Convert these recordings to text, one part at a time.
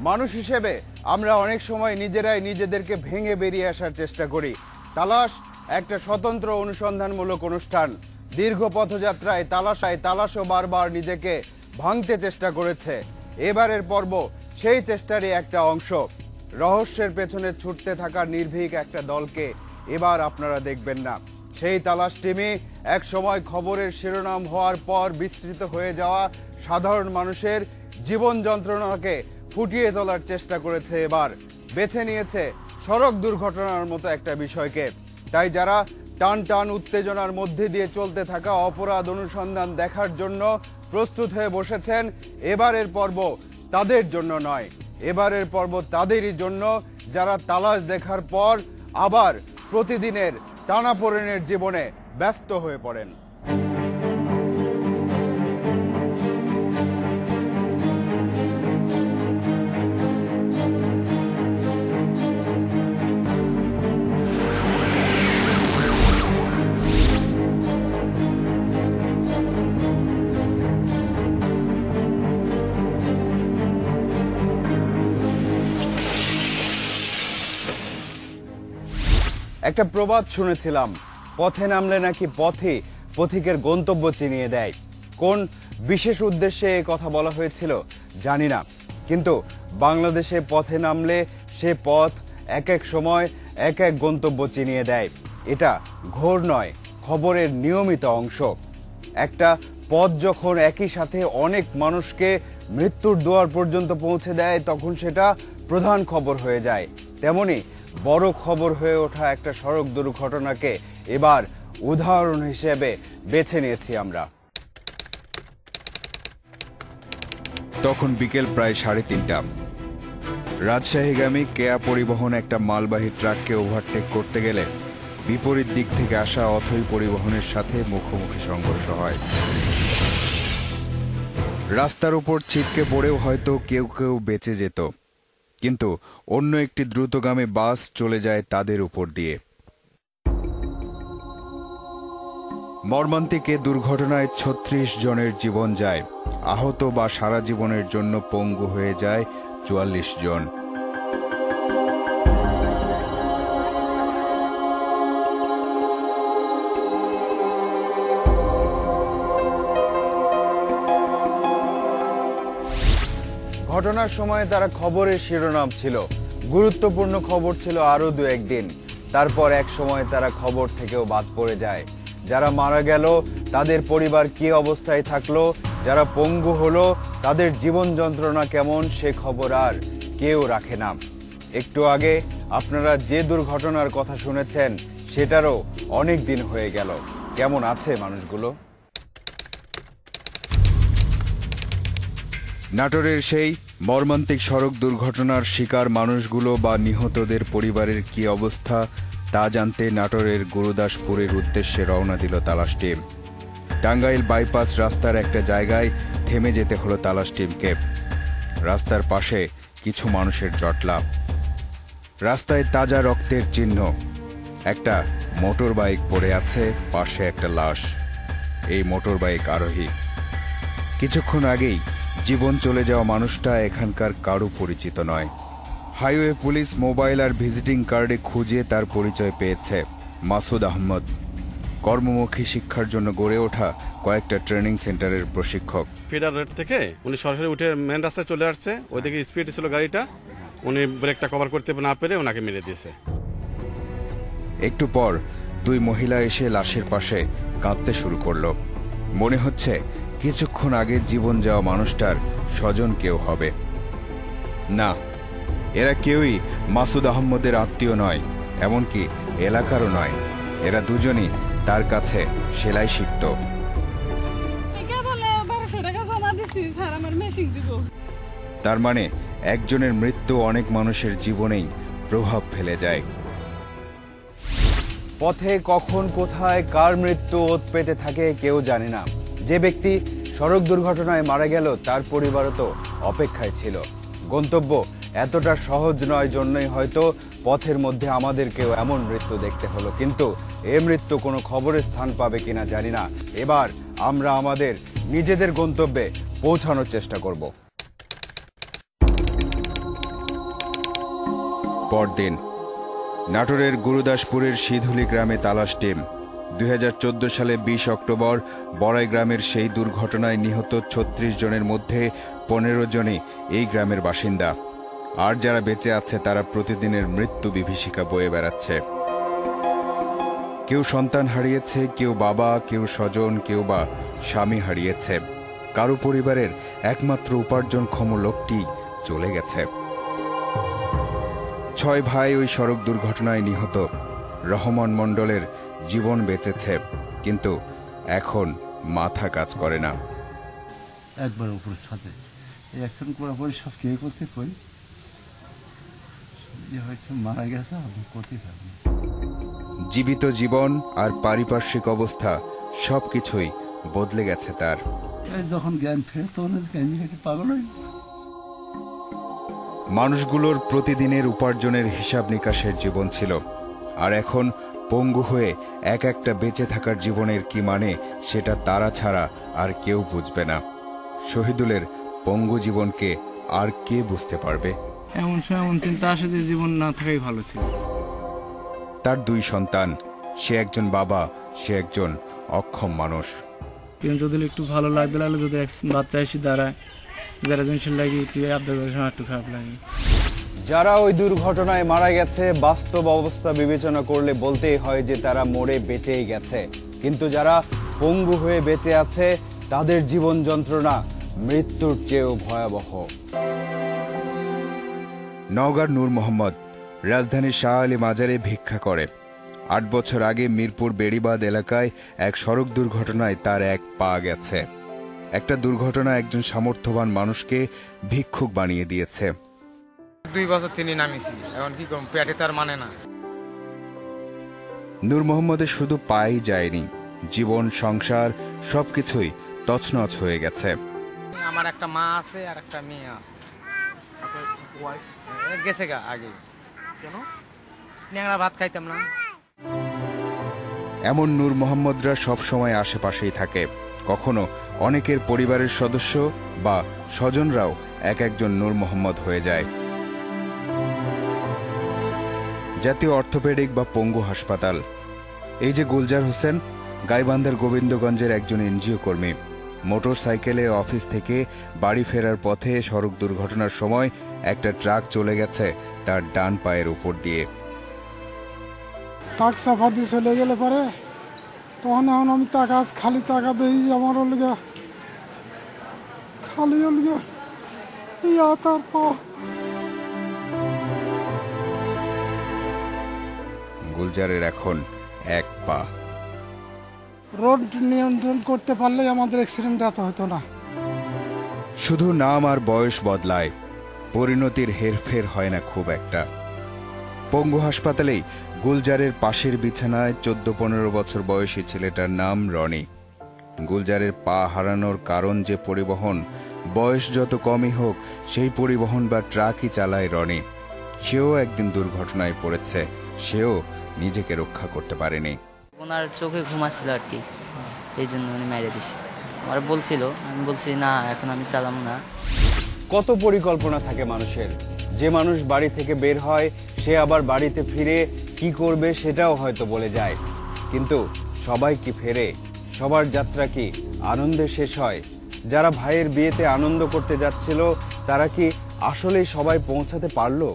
মানুষ হিসেবে আমরা অনেক সময় নিজেরাই নিজেদেরকে ভেঙে বেরিয়ে আসার চেষ্টা করি। তালাশ একটা স্বতন্ত্র অনুসন্ধানমূলক অনুষ্ঠান। দীর্ঘ পথযাত্রায় তালাশও বারবার নিজেকে ভাঙতে চেষ্টা করেছে। এবারের পর্ব সেই চেষ্টারই একটা অংশ। রহস্যের পেছনে ছুটতে থাকা নির্ভীক একটা দলকে এবার আপনারা দেখবেন না। সেই তালাশ টিমই এক সময় খবরের শিরোনাম হওয়ার পর বিস্তৃত হয়ে যাওয়া সাধারণ মানুষের জীবন যন্ত্রণাকে ফুটিয়ে তোলার চেষ্টা করেছে। এবার বেছে নিয়েছে সড়ক দুর্ঘটনার মতো একটা বিষয়কে। তাই যারা টান টান উত্তেজনার মধ্যে দিয়ে চলতে থাকা অপরাধ অনুসন্ধান দেখার জন্য প্রস্তুত হয়ে বসেছেন, এবারের পর্ব তাদের জন্য নয়। এবারের পর্ব তাদেরই জন্য যারা তালাশ দেখার পর আবার প্রতিদিনের টানাপোড়েনের জীবনে ব্যস্ত হয়ে পড়েন। একটা প্রবাদ শুনেছিলাম, পথে নামলে নাকি পথিকের গন্তব্য চিনিয়ে দেয়। কোন বিশেষ উদ্দেশ্যে এ কথা বলা হয়েছিল জানি না, কিন্তু বাংলাদেশে পথে নামলে সে পথ এক এক সময় এক এক গন্তব্য চিনিয়ে দেয়। এটা ঘোর নয়, খবরের নিয়মিত অংশ। একটা পথ যখন একই সাথে অনেক মানুষকে মৃত্যুর দুয়ার পর্যন্ত পৌঁছে দেয়, তখন সেটা প্রধান খবর হয়ে যায়। তেমনি বড় খবর হয়ে ওঠা একটা সড়ক দুর্ঘটনাকে এবার উদাহরণ হিসেবে বেছে নিয়েছি আমরা। তখন বিকেল প্রায় 3:30। রাজশাহীগামী কেয়া পরিবহন একটা মালবাহী ট্রাককে ওভারটেক করতে গেলে বিপরীত দিক থেকে আসা অথই পরিবহনের সাথে মুখোমুখি সংঘর্ষ হয়। রাস্তার উপর ছিটকে পড়েও হয়তো কেউ কেউ বেঁচে যেত, কিন্তু অন্য একটি দ্রুতগামী বাস চলে যায় তাদের উপর দিয়ে। মর্মান্তিক এ দুর্ঘটনায় 36 জনের জীবন যায়। আহত বা সারা জীবনের জন্য পঙ্গু হয়ে যায় 44 জন। ঘটনার সময় তারা খবরের শিরোনাম ছিল, গুরুত্বপূর্ণ খবর ছিল আরো 2-1 দিন। তারপর এক সময় তারা খবর থেকেও বাদ পড়ে যায়। যারা মারা গেল তাদের পরিবার কি অবস্থায় থাকলো, যারা পঙ্গু হলো তাদের জীবন যন্ত্রণা কেমন, সে খবর আর কেউ রাখে না। একটু আগে আপনারা যে দুর্ঘটনার কথা শুনেছেন সেটারও অনেক দিন হয়ে গেল। কেমন আছে মানুষগুলো? নাটোরের সেই মর্মান্তিক সড়ক দুর্ঘটনার শিকার মানুষগুলো বা নিহতদের পরিবারের কি অবস্থা তা জানতে নাটোরের গুরুদাসপুরের উদ্দেশ্যে রওনা দিল তালাশ টিম। টাঙ্গাইল বাইপাস রাস্তার একটা জায়গায় থেমে যেতে হলো তালাশ টিমকে। রাস্তার পাশে কিছু মানুষের জটলা, রাস্তায় তাজা রক্তের চিহ্ন, একটা মোটর বাইক পড়ে আছে, পাশে একটা লাশ। এই মোটর বাইক আরোহী। কিছুক্ষণ আগেই জীবন চলে যাওয়া মানুষটা এখানকার কারো পরিচিত নয়। হাইওয়ে পুলিশ মোবাইল আর ভিজিটিং কার্ডে খুঁজে তার পরিচয় পেয়েছে। মাসুদ আহমদ, কর্মমুখী শিক্ষার জন্য গড়ে ওঠা কয়েকটা ট্রেনিং সেন্টারের প্রশিক্ষক। ফিডার রোড থেকে উনি সরাসরি উঠে মেন রাস্তায় চলে আসছে। ওইদিকে স্পিড ছিল গাড়িটা, উনি ব্রেকটা কভার করতে না পেরে ওনাকে মেরে দিয়েছে। একটু পর 2 মহিলা এসে লাশের পাশে কাঁদতে শুরু করলো। মনে হচ্ছে কিছুক্ষণ আগে জীবন যাওয়া মানুষটার স্বজন কেউ হবে। না, এরা কেউই মাসুদ আহমদের আত্মীয় নয়, এমনকি এলাকারও নয়। এরা দুজনই তার কাছে সেলাই শিখত। তার মানে একজনের মৃত্যু অনেক মানুষের জীবনেই প্রভাব ফেলে যায়। পথে কখন কোথায় কার মৃত্যু ওত পেতে থাকে কেউ জানে না। যে ব্যক্তি সড়ক দুর্ঘটনায় মারা গেল তার পরিবারও তো অপেক্ষায় ছিল। গন্তব্য এতটা সহজ নয় জন্যই হয়তো পথের মধ্যে আমাদেরকেও এমন মৃত্যু দেখতে হলো। কিন্তু এ মৃত্যু কোনো খবরে স্থান পাবে কিনা জানি না। এবার আমরা আমাদের নিজেদের গন্তব্যে পৌঁছানোর চেষ্টা করব। পরদিন নাটোরের গুরুদাসপুরের সিধুলি গ্রামে তালাশ টিম। 2014 সালে 20 অক্টোবর বড়াই গ্রামের সেই দুর্ঘটনায় নিহত 36 জনের মধ্যে 15 জনই এই গ্রামের বাসিন্দা। আর যারা বেঁচে আছে তারা প্রতিদিনের মৃত্যু বিভীষিকা বয়ে বেড়াচ্ছে। কেউ সন্তান হারিয়েছে, কেউ বাবা, কেউ স্বজন, কেউ বা স্বামী হারিয়েছে। কারো পরিবারের একমাত্র উপার্জনক্ষম লোকটি চলে গেছে। 6 ভাই ওই সড়ক দুর্ঘটনায় নিহত। রহমান মণ্ডলের জীবন বেঁচেছে, কিন্তু এখন মাথা কাজ করে না। একবার উপর সাথে এই অ্যাকশন করার পরে সব কে করতে কই হয়েছে, মারা গেছে, আমি করতে পারবো না। জীবিত জীবন আর পারিপার্শ্বিক অবস্থা সবকিছুই বদলে গেছে তার। যখন জ্ঞান ফেরে তখন পাগল হই। মানুষগুলোর প্রতিদিনের উপার্জনের হিসাব নিকাশের জীবন ছিল, আর এখন পঙ্গু হয়ে এক একটা বেঁচে থাকার জীবনের কি মানে সেটা তারা ছাড়া আর কেউ বুঝবে না। শহীদুলের পঙ্গু জীবনকে আর কে বুঝতে পারবে? এমন সময় এমন চিন্তা আসে যে জীবন না থাকাই ভালো ছিল। তার 2 সন্তান, সে একজন বাবা, সে একজন অক্ষম মানুষ। কিন্তু যদি একটু ভালো লাগতে লাগলে যদি বাচ্চা এসে দাঁড়ায়, যারা জিনিসের লাগে একটু আবদার করে একটু খারাপ লাগে। যারা ওই দুর্ঘটনায় মারা গেছে, বাস্তব অবস্থা বিবেচনা করলে বলতেই হয় যে তারা মরে বেঁচেই গেছে। কিন্তু যারা পঙ্গু হয়ে বেঁচে আছে, তাদের জীবন যন্ত্রণা মৃত্যুর চেয়েও ভয়াবহ। নওগাঁর নূর মোহাম্মদ রাজধানীর শাহ আলী মাজারে ভিক্ষা করে। 8 বছর আগে মিরপুর বেড়িবাঁধ এলাকায় এক সড়ক দুর্ঘটনায় তার এক পা গেছে। একটা দুর্ঘটনা একজন সামর্থ্যবান মানুষকে ভিক্ষুক বানিয়ে দিয়েছে। 2 বছর তিনি নামিয়েছি, এখন কি করব, পেটে তার মানে না। নূর মোহাম্মদের শুধু পাই যায়নি, জীবন, সংসার সবকিছুই তছনছ হয়ে গেছে। আমার একটা মা আছে আর একটা মেয়ে আছে, গেছে গা আগে। কেন ন্যাংরা ভাত খাইতাম না। এমন নূর মোহাম্মদরা সবসময় আশেপাশেই থাকে। কখনো অনেকের পরিবারের সদস্য বা স্বজনরাও এক একজন নূর মোহাম্মদ হয়ে যায়। জাতীয় অর্থোপেডিক বা পঙ্গু হাসপাতাল। এই যে গুলজার হোসেন, গাইবান্ধার গোবিন্দগঞ্জের একজন এনজিও কর্মী। মোটর সাইকেলে অফিস থেকে বাড়ি ফেরার পথে সড়ক দুর্ঘটনার সময় একটা ট্রাক চলে গেছে তার ডান পায়ের উপর দিয়ে। ট্রাক চাপা দিয়ে চলে গেলে পারে, তখন এখন আমি খালি টাকা দিই, আমার ওলিগা খালি ওলিগা ইয়া তারপর। গুলজারের এখন এক পা। রোড নিয়ন্ত্রণ করতে পারলেই আমাদের অ্যাক্সিডেন্ট এত হতো না। শুধু নাম আর বয়স বদলায়, পরিণতির হেরফের হয় না খুব একটা। পঙ্গু হাসপাতালেই গুলজারের পাশের বিছানায় 14-15 বছর বয়সী ছেলেটার নাম রনি। গুলজারের পা হারানোর কারণ যে পরিবহন, বয়স যত কমই হোক সেই পরিবহন বা ট্রাকই চালায় রনি। সেও একদিন দুর্ঘটনায় পড়েছে, সেও নিজেকে রক্ষা করতে পারেনি। ওনার চোখে ঘুমাচ্ছিল আর কি, এই জন্য উনি মেরে দিছে। আমার বলছিল, আমি বলছি না এখন আমি চালাবো না। কত পরিকল্পনা থাকে মানুষের। যে মানুষ বাড়ি থেকে বের হয়, সে আবার বাড়িতে ফিরে কি করবে সেটাও হয়তো বলে যায়। কিন্তু সবাই কি ফেরে? সবার যাত্রা কি আনন্দে শেষ হয়? যারা ভাইয়ের বিয়েতে আনন্দ করতে যাচ্ছিল, তারা কি আসলেই সবাই পৌঁছাতে পারলো?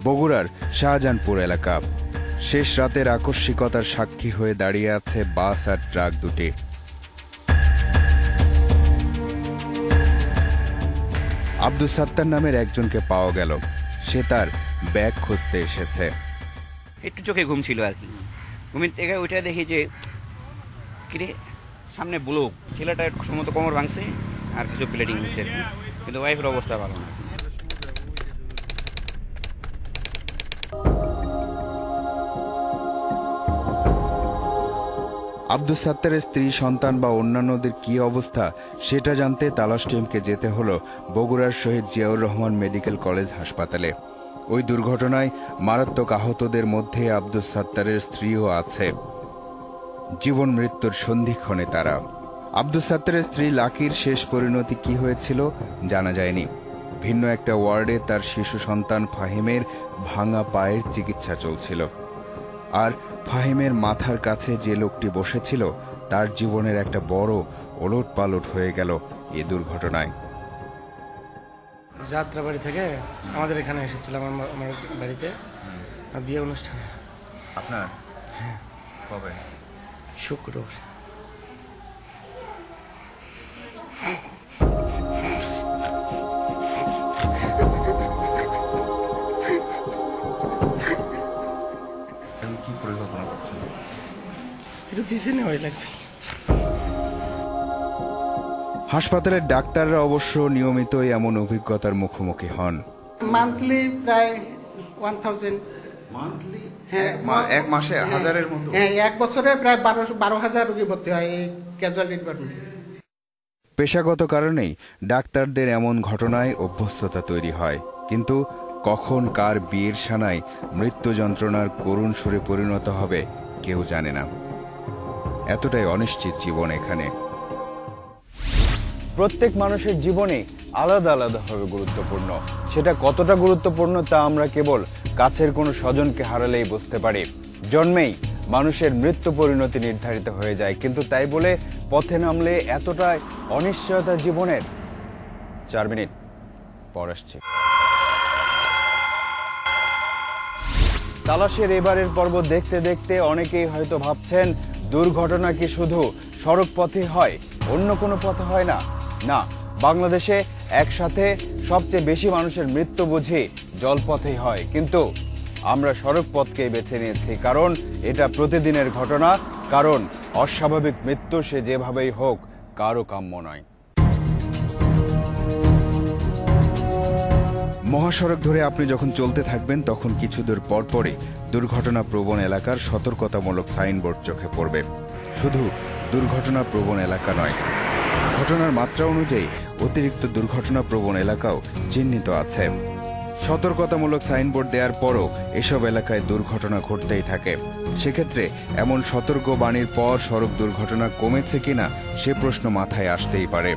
বগুড়ার শাহজাহানপুর এলাকা। শেষ রাতের আকস্মিকতার সাক্ষী হয়ে দাঁড়িয়ে আছে বাস আর ট্রাক দুটি। আব্দুল সাত্তার নামের একজনকে পাওয়া গেল। সে তার ব্যাগ খুঁজতে এসেছে। একটু চোখে ঘুম ছিল আর কি, ঘুমের থেকে ওইটা দেখি যে কিরে সামনে ব্লক, ছেলেটা একটু সম্ভবত কোমর ভাঙছে আর কিছু ব্লিডিং হয়েছে, কিন্তু ওয়াইফের অবস্থা ভালো না। আব্দুল সাত্তারের স্ত্রী, সন্তান বা অন্যান্যদের কি অবস্থা সেটা জানতে তালাশ টিমকে যেতে হলো বগুড়ার শহীদ জিয়াউর রহমান মেডিকেল কলেজ হাসপাতালে। ওই দুর্ঘটনায় মারাত্মক আহতদের মধ্যে আব্দুল সাত্তারের স্ত্রীও আছে। জীবন মৃত্যুর সন্ধিক্ষণে তারা। আব্দুস সাত্তারের স্ত্রী লাকির শেষ পরিণতি কি হয়েছিল জানা যায়নি। ভিন্ন একটা ওয়ার্ডে তার শিশু সন্তান ফাহিমের ভাঙা পায়ের চিকিৎসা চলছিল। আর ফাহিমের মাথার কাছে যে লোকটি বসেছিল তার জীবনের একটা বড় ওলটপালট হয়ে গেল এই দুর্ঘটনায়। যাত্রাবাড়ি থেকে আমাদের এখানে এসেছিলাম, আমার বাড়িতে বিয়ে অনুষ্ঠানে। আপনার কবে? শুক্রবার। কি পরিকল্পনা করছেন? একটু পিছিয়ে নেওয়াই লাগবে। হাসপাতালের ডাক্তাররা অবশ্য নিয়মিতই এমন অভিজ্ঞতার মুখোমুখি হন। মান্থলি প্রায় 1000। মান্থলি? হ্যাঁ, এক মাসে হাজারের মতো? হ্যাঁ, এক বছরে প্রায় 12,000 রোগী ভর্তি হয় এই ক্যাজুয়ালিটি ডিপার্টমেন্টে। পেশাগত কারণেই ডাক্তারদের এমন ঘটনায় অভ্যস্ততা তৈরি হয়, কিন্তু কখন কার বিয়ের সানায় মৃত্যু যন্ত্রণার করুণ সুরে পরিণত হবে কেউ জানে না। এতটাই অনিশ্চিত জীবন এখানে। প্রত্যেক মানুষের জীবনে আলাদা আলাদাভাবে গুরুত্বপূর্ণ। সেটা কতটা গুরুত্বপূর্ণ তা আমরা কেবল কাছের কোনো স্বজনকে হারালেই বুঝতে পারি। জন্মেই মানুষের মৃত্যু পরিণতি নির্ধারিত হয়ে যায়, কিন্তু তাই বলে পথে নামলে এতটাই অনিশ্চয়তা জীবনের। 4 মিনিট পর আসছে। তালাশের এবারের পর্ব দেখতে দেখতে অনেকেই হয়তো ভাবছেন দুর্ঘটনা কি শুধু সড়ক পথে হয়, অন্য কোনো পথে হয় না? না, বাংলাদেশে একসাথে সবচেয়ে বেশি মানুষের মৃত্যু বুঝি জলপথেই হয়, কিন্তু আমরা সড়ক পথকেই বেছে নিয়েছি, কারণ এটা প্রতিদিনের ঘটনা, কারণ অস্বাভাবিক মৃত্যু সে যেভাবেই হোক কারো কাম্য নয়। মহাসড়ক ধরে আপনি যখন চলতে থাকবেন তখন কিছু দূর পরপরই দুর্ঘটনা প্রবণ এলাকার সতর্কতামূলক সাইনবোর্ড চোখে পড়বে। শুধু দুর্ঘটনা প্রবণ এলাকা নয়, ঘটনার মাত্রা অনুযায়ী অতিরিক্ত দুর্ঘটনা প্রবণ এলাকাও চিহ্নিত আছে। সতর্কতামূলক সাইনবোর্ড দেওয়ার পরও এসব এলাকায় দুর্ঘটনা ঘটতেই থাকে। সেক্ষেত্রে এমন সতর্ক বাণীর পর সড়ক দুর্ঘটনা কমেছে কিনা সে প্রশ্ন মাথায় আসতেই পারে।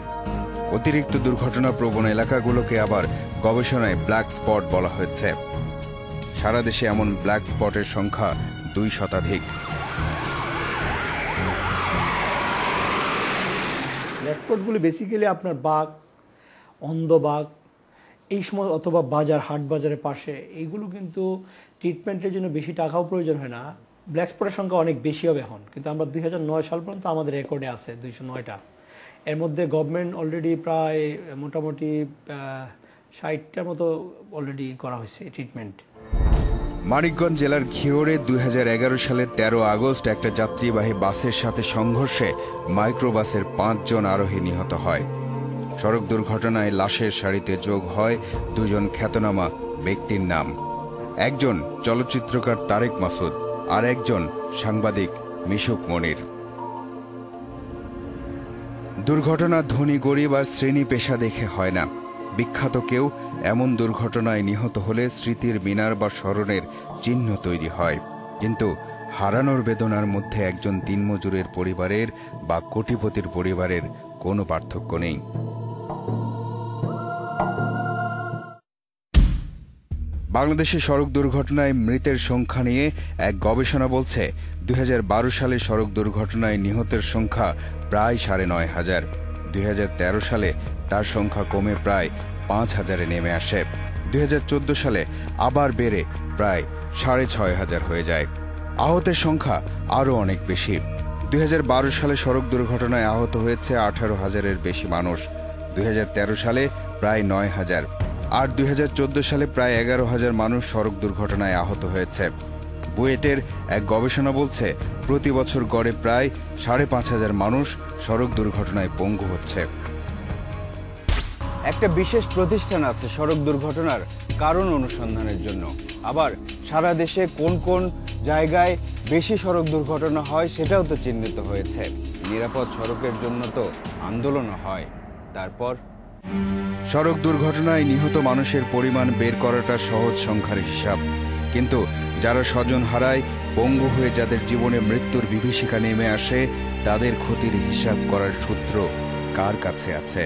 অতিরিক্ত দুর্ঘটনা প্রবণ এলাকাগুলোকে আবার গবেষণায় ব্ল্যাক স্পট বলা হয়েছে। সারা দেশে এমন ব্ল্যাক স্পটের সংখ্যা 2 শতাধিক। ব্ল্যাক স্পটগুলি বেসিক্যালি আপনার বাঘ, অন্ধ বাঘ এই সময়, অথবা বাজার, হাট বাজারের পাশে, এইগুলো কিন্তু ট্রিটমেন্টের জন্য বেশি টাকাও প্রয়োজন হয় না। ব্ল্যাক স্পটের সংখ্যা অনেক বেশি হবে এখন, কিন্তু আমরা 2009 সাল পর্যন্ত আমাদের রেকর্ডে আছে 209টা। এর মধ্যে গভর্নমেন্ট অলরেডি প্রায় মোটামুটি 60টার মতো অলরেডি করা হয়েছে ট্রিটমেন্ট। মানিকগঞ্জ জেলার ঘিওরে 2011 সালের 13 আগস্ট একটা যাত্রীবাহী বাসের সাথে সংঘর্ষে মাইক্রোবাসের 5 জন আরোহী নিহত হয়। সড়ক দুর্ঘটনায় লাশের সারিতে যোগ হয় 2 জন খ্যাতনামা ব্যক্তির নাম। একজন চলচ্চিত্রকার তারেক মাসুদ, আর একজন সাংবাদিক মিশুক মনির। দুর্ঘটনা ধনী গরিব আর শ্রেণী পেশা দেখে হয় না। বিখ্যাত কেউ এমন দুর্ঘটনায় নিহত হলে স্মৃতির মিনার বা স্মরণের চিহ্ন তৈরি হয়, কিন্তু হারানোর বেদনার মধ্যে একজন দিনমজুরের পরিবারের বা কোটিপতির পরিবারের কোনো পার্থক্য নেই। বাংলাদেশে সড়ক দুর্ঘটনায় মৃতের সংখ্যা নিয়ে এক গবেষণা বলছে 2012 সালে সড়ক দুর্ঘটনায় নিহতের সংখ্যা প্রায় 9,500। 2013 সালে তার সংখ্যা কমে প্রায় 5,000-এ নেমে আসে। 2014 সালে আবার বেড়ে প্রায় 6,500 হয়ে যায়। আহতের সংখ্যা আরও অনেক বেশি। 2012 সালে সড়ক দুর্ঘটনায় আহত হয়েছে 18,000-এর বেশি মানুষ। 2013 সালে প্রায় 9,000, আর 2014 সালে প্রায় 11,000 মানুষ সড়ক দুর্ঘটনায় আহত হয়েছে। বুয়েটের এক গবেষণা বলছে প্রতি বছর গড়ে প্রায় 5,500 মানুষ সড়ক দুর্ঘটনায় পঙ্গু হচ্ছে। একটা বিশেষ প্রতিষ্ঠান আছে সড়ক দুর্ঘটনার কারণ অনুসন্ধানের জন্য। আবার সারা দেশে কোন কোন জায়গায় বেশি সড়ক দুর্ঘটনা হয় সেটাও তো চিহ্নিত হয়েছে। নিরাপদ সড়কের জন্য তো আন্দোলনও হয়। তারপর সড়ক দুর্ঘটনায় নিহত মানুষের পরিমাণ বের করাটা সহজ সংখ্যার হিসাব, কিন্তু যারা স্বজন হারায় পঙ্গু হয়ে যাদের জীবনে মৃত্যুর বিভীষিকা নেমে আসে, তাদের ক্ষতির হিসাব করার সূত্র কার কাছে আছে?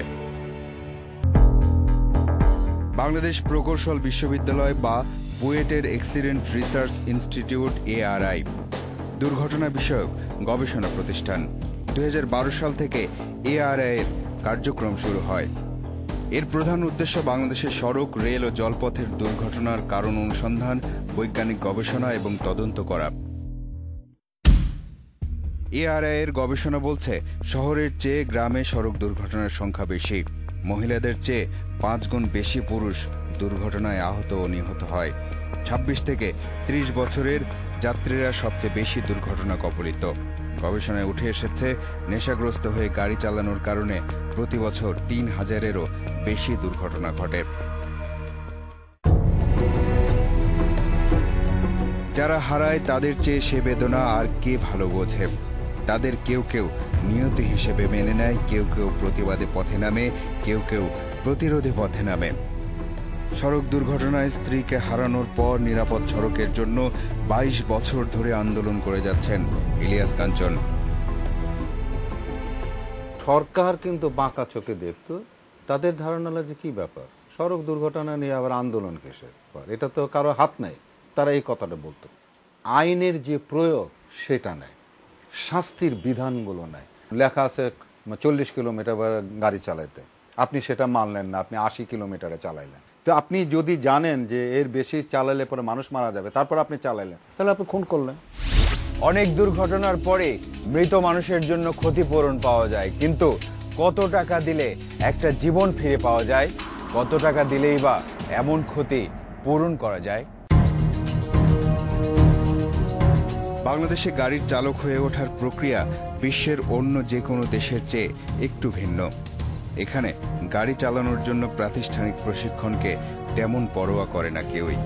বাংলাদেশ প্রকৌশল বিশ্ববিদ্যালয় বা বুয়েটের অ্যাক্সিডেন্ট রিসার্চ ইনস্টিটিউট ARI দুর্ঘটনা বিষয়ক গবেষণা প্রতিষ্ঠান। 2012 সাল থেকে ARI এর কার্যক্রম শুরু হয়। এর প্রধান উদ্দেশ্য বাংলাদেশের সড়ক, রেল ও জলপথের দুর্ঘটনার কারণ অনুসন্ধান, বৈজ্ঞানিক গবেষণা এবং তদন্ত করা। ARI এর গবেষণা বলছে, শহরের চেয়ে গ্রামে সড়ক দুর্ঘটনার সংখ্যা বেশি। মহিলাদের চেয়ে 5 গুণ বেশি পুরুষ দুর্ঘটনায় আহত ও নিহত হয়। 26 থেকে 30 বছরের যাত্রীরা সবচেয়ে বেশি দুর্ঘটনা কবলিত। গবেষণায় উঠে এসেছে, নেশাগ্রস্ত হয়ে গাড়ি চালানোর কারণে প্রতি বছর 3000-এরও বেশি দুর্ঘটনা ঘটে। যারা হারায় তাদের চেয়ে সে বেদনা আর কে ভালো বোঝে। তাদের কেউ কেউ নিয়তি হিসেবে মেনে নেয়, কেউ কেউ প্রতিবাদে পথে নামে, কেউ কেউ প্রতিরোধে পথে নামে। সড়ক দুর্ঘটনায় স্ত্রীকে হারানোর পর নিরাপদ সড়কের জন্য 22 বছর ধরে আন্দোলন করে যাচ্ছেন ইলিয়াস কাঞ্চন। সরকার কিন্তু বাঁকা চোখে দেখত, তাদের ধারণা হলো যে কি ব্যাপার, সড়ক দুর্ঘটনা নিয়ে আবার আন্দোলন কিসের, এটা তো কারো হাত নেই, তারা এই কথাটা বলতো। আইনের যে প্রয়োগ সেটা নেয়, শাস্তির বিধানগুলো নেয়। লেখা আছে 40 কিলোমিটার গাড়ি চালাইতে, আপনি সেটা মানলেন না, আপনি 80 কিলোমিটারে চালাইলেন। তো আপনি যদি জানেন যে এর বেশি চালালে পরে মানুষ মারা যাবে, তারপর আপনি চালাইলেন, তাহলে আপনি খুন করলেন। অনেক দুর্ঘটনার পরে মৃত মানুষের জন্য ক্ষতিপূরণ পাওয়া যায়, কিন্তু কত টাকা দিলে একটা জীবন ফিরে পাওয়া যায়? কত টাকা দিলেই বা এমন ক্ষতি পূরণ করা যায়? বাংলাদেশে গাড়ির চালক হয়ে ওঠার প্রক্রিয়া বিশ্বের অন্য যে কোনো দেশের চেয়ে একটু ভিন্ন। এখানে গাড়ি চালানোর জন্য প্রাতিষ্ঠানিক প্রশিক্ষণকে তেমন পরোয়া করে না কেউই।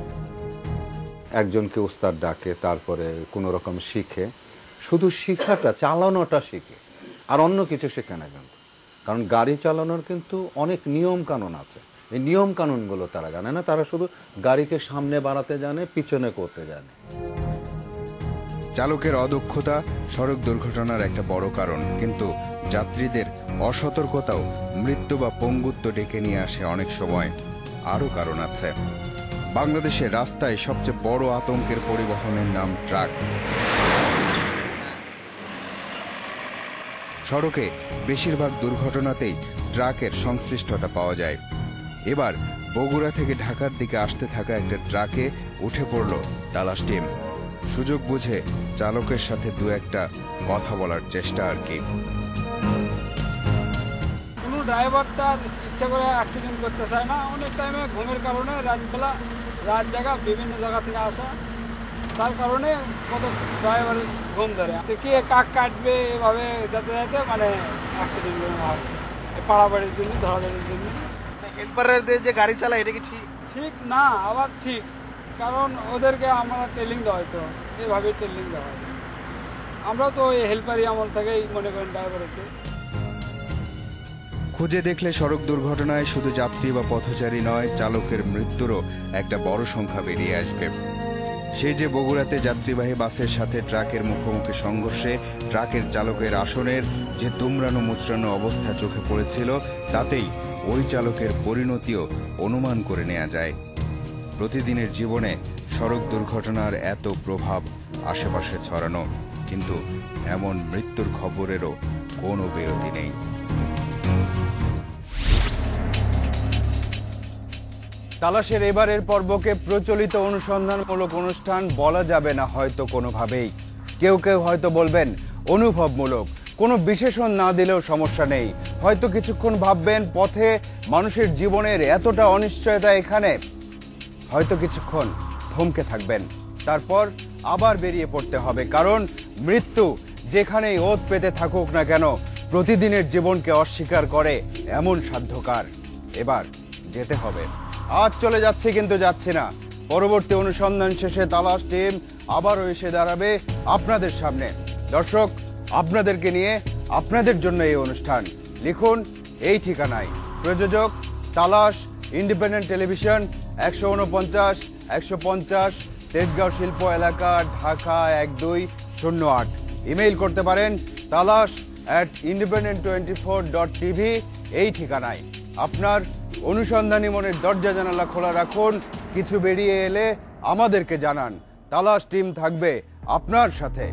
একজনকে ওস্তাদ ডাকে, তারপরে কোনো রকম শিখে, শুধু শিখাটা, চালানোটা শিখে, আর অন্য কিছু শেখে না কিন্তু। কারণ গাড়ি চালানোর কিন্তু অনেক নিয়ম কানুন আছে, এই নিয়ম কানুনগুলো তারা জানে না। তারা শুধু গাড়িকে সামনে বাড়াতে জানে, পিছনে করতে জানে। চালকের অদক্ষতা সড়ক দুর্ঘটনার একটা বড় কারণ, কিন্তু যাত্রীদের অসতর্কতাও মৃত্যু বা পঙ্গুত্ব ডেকে নিয়ে আসে অনেক সময়। আরও কারণ আছে। বাংলাদেশের রাস্তায় সবচেয়ে বড় আতঙ্কের পরিবহনের নাম ট্রাক। সড়কে বেশিরভাগ দুর্ঘটনাতেই ট্রাকের সংশ্লিষ্টতা পাওয়া যায়। এবার বগুড়া থেকে ঢাকার দিকে আসতে থাকা একটা ট্রাকে উঠে পড়ল তালাশ টিম। সুযোগ বুঝে চালকের সাথে দু একটা কথা বলার চেষ্টা আর কি। কোনো ড্রাইভার তার ইচ্ছা করে অ্যাক্সিডেন্ট করতে চায় না। অনেক টাইমে ঘুমের কারণে রাতবেলা, রাত জায়গা, বিভিন্ন জায়গা থেকে আসা, তার কারণে কত ড্রাইভার ঘুম ধরে। তো কে কাক কাটবে এভাবে যেতে যেতে মানে অ্যাক্সিডেন্ট হয় পাড়াবাড়ির জন্য, ধরাধরির জন্য। হেল্পারদের যে গাড়ি চালায় এটা কি ঠিক? ঠিক না, আবার ঠিক, কারণ ওদেরকে আমরা ট্রেনিং দেওয়া হয়তো, এইভাবে ট্রেনিং দেওয়া হয়। আমরাও তো ওই হেল্পারই আমল থেকেই মনে করেন ড্রাইভার আছে। খুঁজে দেখলে সড়ক দুর্ঘটনায় শুধু যাত্রী বা পথচারী নয়, চালকের মৃত্যুরও একটা বড় সংখ্যা বেরিয়ে আসবে। সেই যে বগুড়াতে যাত্রীবাহী বাসের সাথে ট্রাকের মুখোমুখি সংঘর্ষে ট্রাকের চালকের আসনের যে দুমড়ানো মুচড়ানো অবস্থা চোখে পড়েছিল, তাতেই ওই চালকের পরিণতিও অনুমান করে নেওয়া যায়। প্রতিদিনের জীবনে সড়ক দুর্ঘটনার এত প্রভাব আশেপাশে ছড়ানো, কিন্তু এমন মৃত্যুর খবরেরও কোনো বিরতি নেই। তালাশের এবারের পর্বকে প্রচলিত অনুসন্ধানমূলক অনুষ্ঠান বলা যাবে না হয়তো কোনোভাবেই। কেউ কেউ হয়তো বলবেন অনুভবমূলক, কোনো বিশেষণ না দিলেও সমস্যা নেই। হয়তো কিছুক্ষণ ভাববেন পথে মানুষের জীবনের এতটা অনিশ্চয়তা এখানে, হয়তো কিছুক্ষণ থমকে থাকবেন, তারপর আবার বেরিয়ে পড়তে হবে। কারণ মৃত্যু যেখানেই ওত পেতে থাকুক না কেন, প্রতিদিনের জীবনকে অস্বীকার করে এমন সাধ্যকার। এবার যেতে হবে। আজ চলে যাচ্ছে কিন্তু যাচ্ছে না। পরবর্তী অনুসন্ধান শেষে তালাশ টিম আবারও এসে দাঁড়াবে আপনাদের সামনে। দর্শক, আপনাদেরকে নিয়ে, আপনাদের জন্য এই অনুষ্ঠান। লিখুন এই ঠিকানায়। প্রযোজক তালাশ, ইন্ডিপেন্ডেন্ট টেলিভিশন, 149, 150, তেজগাঁও শিল্প এলাকা, ঢাকা 1208। ইমেইল করতে পারেন talash@independent24.tv এই ঠিকানায়। আপনার অনুসন্ধানী মনের দরজা জানালা খোলা রাখুন, কিছু বেরিয়ে এলে আমাদেরকে জানান। তালাশ টিম থাকবে আপনার সাথে।